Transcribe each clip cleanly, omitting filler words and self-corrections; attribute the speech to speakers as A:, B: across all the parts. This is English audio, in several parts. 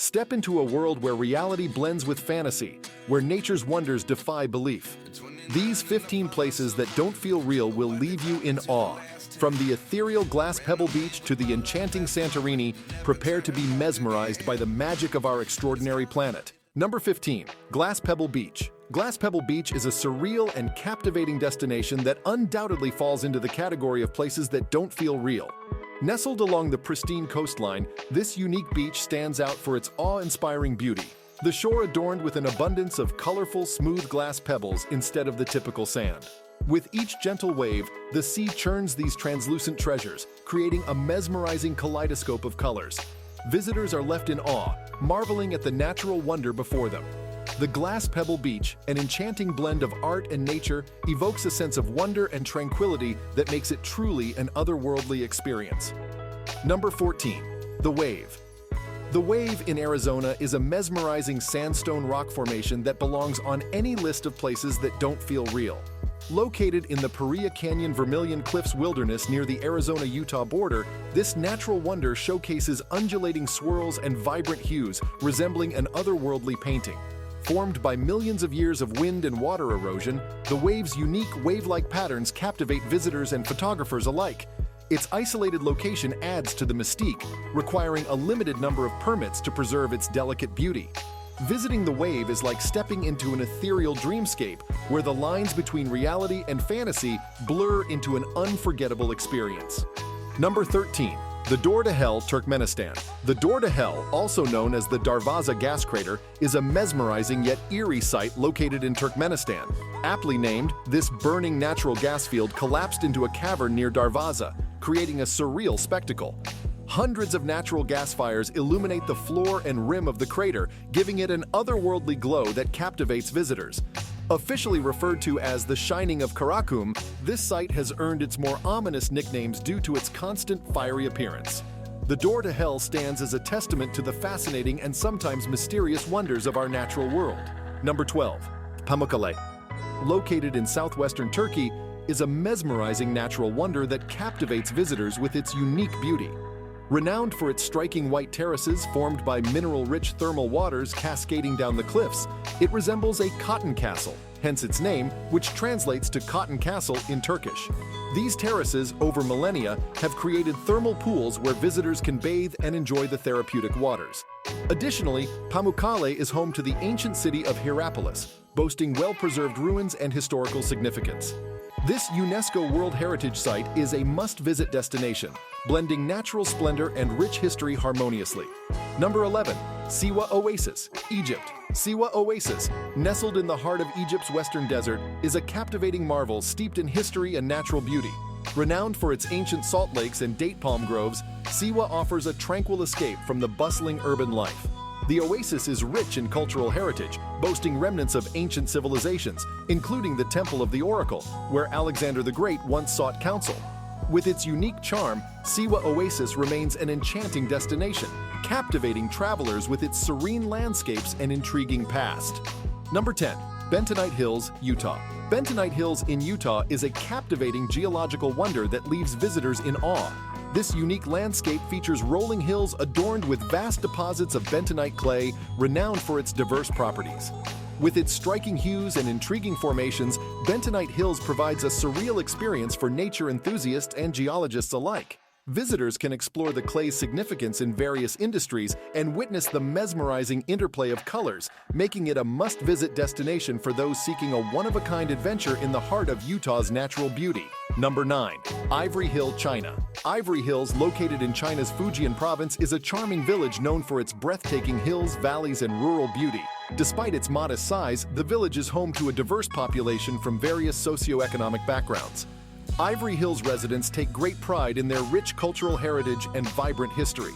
A: Step into a world where reality blends with fantasy, where nature's wonders defy belief. These 15 places that don't feel real will leave you in awe. From the ethereal Glass Pebble Beach to the enchanting Santorini, prepare to be mesmerized by the magic of our extraordinary planet. Number 15. Glass Pebble Beach. Glass Pebble Beach is a surreal and captivating destination that undoubtedly falls into the category of places that don't feel real. Nestled along the pristine coastline, this unique beach stands out for its awe-inspiring beauty. The shore adorned with an abundance of colorful, smooth glass pebbles instead of the typical sand. With each gentle wave, the sea churns these translucent treasures, creating a mesmerizing kaleidoscope of colors. Visitors are left in awe, marveling at the natural wonder before them. The Glass Pebble Beach, an enchanting blend of art and nature, evokes a sense of wonder and tranquility that makes it truly an otherworldly experience. Number 14. The Wave. The Wave in Arizona is a mesmerizing sandstone rock formation that belongs on any list of places that don't feel real. Located in the Pamukkale Canyon Vermilion Cliffs wilderness near the Arizona-Utah border, this natural wonder showcases undulating swirls and vibrant hues resembling an otherworldly painting. Formed by millions of years of wind and water erosion, the wave's unique wave-like patterns captivate visitors and photographers alike. Its isolated location adds to the mystique, requiring a limited number of permits to preserve its delicate beauty. Visiting the wave is like stepping into an ethereal dreamscape where the lines between reality and fantasy blur into an unforgettable experience. Number 13. The Door to Hell, Turkmenistan. The Door to Hell, also known as the Darvaza gas crater, is a mesmerizing yet eerie site located in Turkmenistan. Aptly named, this burning natural gas field collapsed into a cavern near Darvaza, creating a surreal spectacle. Hundreds of natural gas fires illuminate the floor and rim of the crater, giving it an otherworldly glow that captivates visitors. Officially referred to as the Shining of Karakum, this site has earned its more ominous nicknames due to its constant fiery appearance. The Door to Hell stands as a testament to the fascinating and sometimes mysterious wonders of our natural world. Number 12. Pamukkale. Located in southwestern Turkey, is a mesmerizing natural wonder that captivates visitors with its unique beauty. Renowned for its striking white terraces formed by mineral-rich thermal waters cascading down the cliffs, it resembles a cotton castle, hence its name, which translates to cotton castle in Turkish. These terraces, over millennia, have created thermal pools where visitors can bathe and enjoy the therapeutic waters. Additionally, Pamukkale is home to the ancient city of Hierapolis, boasting well-preserved ruins and historical significance. This UNESCO World Heritage Site is a must-visit destination, blending natural splendor and rich history harmoniously. Number 11. Siwa Oasis, Egypt. Siwa Oasis, nestled in the heart of Egypt's western desert, is a captivating marvel steeped in history and natural beauty. Renowned for its ancient salt lakes and date palm groves, Siwa offers a tranquil escape from the bustling urban life. The oasis is rich in cultural heritage, boasting remnants of ancient civilizations, including the Temple of the Oracle, where Alexander the Great once sought counsel. With its unique charm, Siwa Oasis remains an enchanting destination, captivating travelers with its serene landscapes and intriguing past. Number 10. Bentonite Hills, Utah. Bentonite Hills in Utah is a captivating geological wonder that leaves visitors in awe. This unique landscape features rolling hills adorned with vast deposits of bentonite clay, renowned for its diverse properties. With its striking hues and intriguing formations, Bentonite Hills provides a surreal experience for nature enthusiasts and geologists alike. Visitors can explore the clay's significance in various industries and witness the mesmerizing interplay of colors, making it a must-visit destination for those seeking a one-of-a-kind adventure in the heart of Utah's natural beauty. Number 9. Ivory Hill, China. Ivory Hills, located in China's Fujian province, is a charming village known for its breathtaking hills, valleys, and rural beauty. Despite its modest size, the village is home to a diverse population from various socioeconomic backgrounds. Ivory Hills residents take great pride in their rich cultural heritage and vibrant history.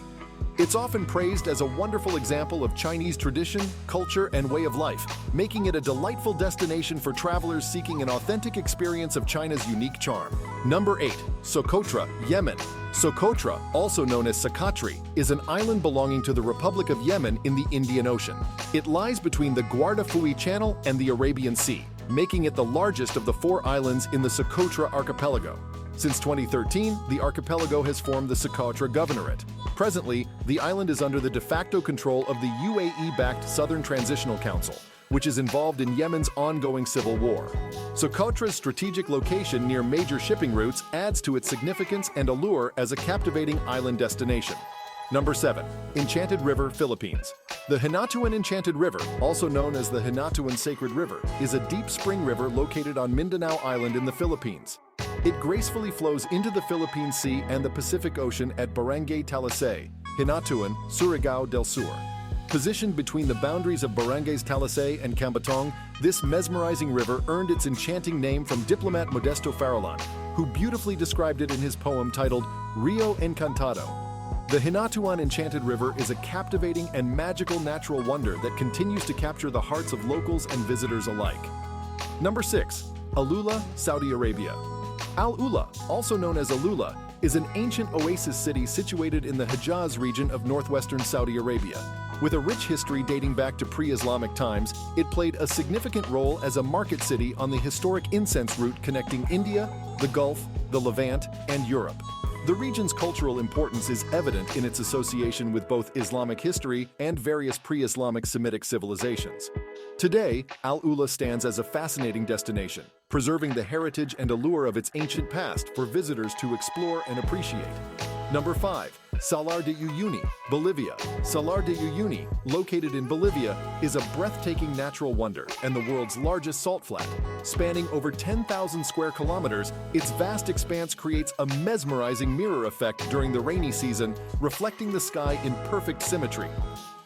A: It's often praised as a wonderful example of Chinese tradition, culture, and way of life, making it a delightful destination for travelers seeking an authentic experience of China's unique charm. Number 8. Socotra, Yemen. Socotra, also known as Sakatri, is an island belonging to the Republic of Yemen in the Indian Ocean. It lies between the Guardafui Channel and the Arabian Sea, making it the largest of the 4 islands in the Socotra archipelago. Since 2013, the archipelago has formed the Socotra Governorate. Presently, the island is under the de facto control of the UAE-backed Southern Transitional Council, which is involved in Yemen's ongoing civil war. Socotra's strategic location near major shipping routes adds to its significance and allure as a captivating island destination. Number 7. Enchanted River, Philippines. The Hinatuan Enchanted River, also known as the Hinatuan Sacred River, is a deep spring river located on Mindanao Island in the Philippines. It gracefully flows into the Philippine Sea and the Pacific Ocean at Barangay Talisay, Hinatuan, Surigao del Sur. Positioned between the boundaries of Barangays Talisay and Cambatong, this mesmerizing river earned its enchanting name from diplomat Modesto Farallon, who beautifully described it in his poem titled Rio Encantado. The Hinatuan Enchanted River is a captivating and magical natural wonder that continues to capture the hearts of locals and visitors alike. Number 6. Alula, Saudi Arabia. Alula, also known as Alula, is an ancient oasis city situated in the Hejaz region of northwestern Saudi Arabia. With a rich history dating back to pre-Islamic times, it played a significant role as a market city on the historic incense route connecting India, the Gulf, the Levant, and Europe. The region's cultural importance is evident in its association with both Islamic history and various pre-Islamic Semitic civilizations. Today, Alula stands as a fascinating destination, preserving the heritage and allure of its ancient past for visitors to explore and appreciate. Number 5. Salar de Uyuni, Bolivia. Salar de Uyuni, located in Bolivia, is a breathtaking natural wonder and the world's largest salt flat. Spanning over 10,000 square kilometers, its vast expanse creates a mesmerizing mirror effect during the rainy season, reflecting the sky in perfect symmetry.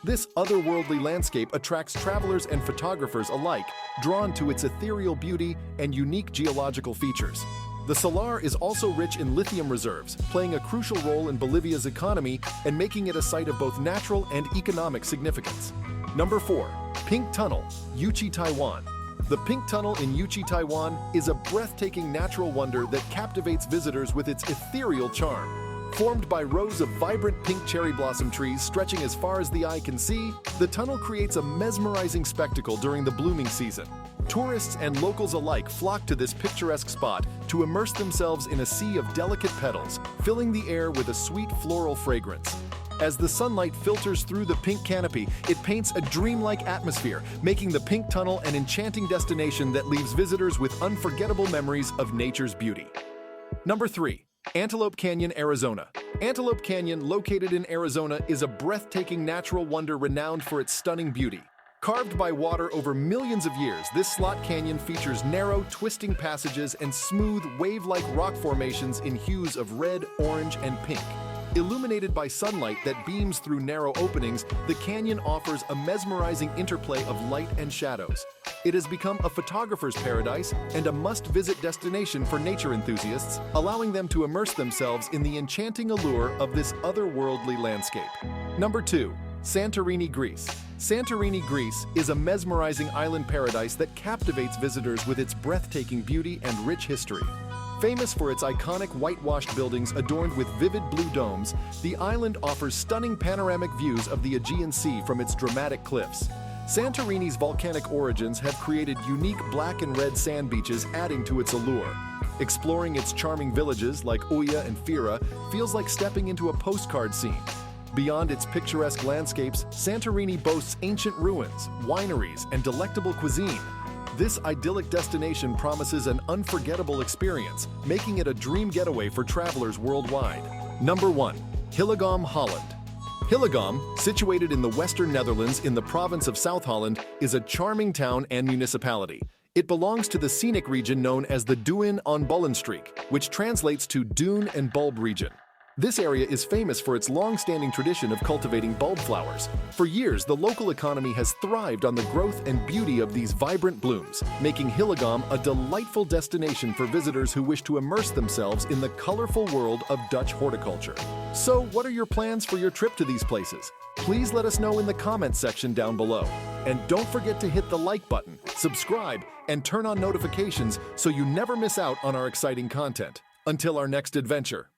A: This otherworldly landscape attracts travelers and photographers alike, drawn to its ethereal beauty and unique geological features. The Salar is also rich in lithium reserves, playing a crucial role in Bolivia's economy and making it a site of both natural and economic significance. Number 4. Pink Tunnel, Yuchi, Taiwan. The Pink Tunnel in Yuchi, Taiwan is a breathtaking natural wonder that captivates visitors with its ethereal charm. Formed by rows of vibrant pink cherry blossom trees stretching as far as the eye can see, the tunnel creates a mesmerizing spectacle during the blooming season. Tourists and locals alike flock to this picturesque spot to immerse themselves in a sea of delicate petals, filling the air with a sweet floral fragrance. As the sunlight filters through the pink canopy, it paints a dreamlike atmosphere, making the Pink Tunnel an enchanting destination that leaves visitors with unforgettable memories of nature's beauty. Number 3. Antelope Canyon, Arizona. Antelope Canyon, located in Arizona, is a breathtaking natural wonder renowned for its stunning beauty. Carved by water over millions of years, this slot canyon features narrow, twisting passages and smooth, wave-like rock formations in hues of red, orange, and pink. Illuminated by sunlight that beams through narrow openings, the canyon offers a mesmerizing interplay of light and shadows. It has become a photographer's paradise and a must-visit destination for nature enthusiasts, allowing them to immerse themselves in the enchanting allure of this otherworldly landscape. Number 2. Santorini, Greece. Santorini, Greece is a mesmerizing island paradise that captivates visitors with its breathtaking beauty and rich history. Famous for its iconic whitewashed buildings adorned with vivid blue domes, the island offers stunning panoramic views of the Aegean Sea from its dramatic cliffs. Santorini's volcanic origins have created unique black and red sand beaches, adding to its allure. Exploring its charming villages like Uya and Fira feels like stepping into a postcard scene. Beyond its picturesque landscapes, Santorini boasts ancient ruins, wineries, and delectable cuisine. This idyllic destination promises an unforgettable experience, making it a dream getaway for travelers worldwide. Number 1. Kiligom Holland. Kiligom, situated in the western Netherlands in the province of South Holland, is a charming town and municipality. It belongs to the scenic region known as the Duin on Bullenstreek, which translates to Dune and Bulb region. This area is famous for its long-standing tradition of cultivating bulb flowers. For years, the local economy has thrived on the growth and beauty of these vibrant blooms, making Kiligom a delightful destination for visitors who wish to immerse themselves in the colorful world of Dutch horticulture. So, what are your plans for your trip to these places? Please let us know in the comments section down below. And don't forget to hit the like button, subscribe, and turn on notifications so you never miss out on our exciting content. Until our next adventure.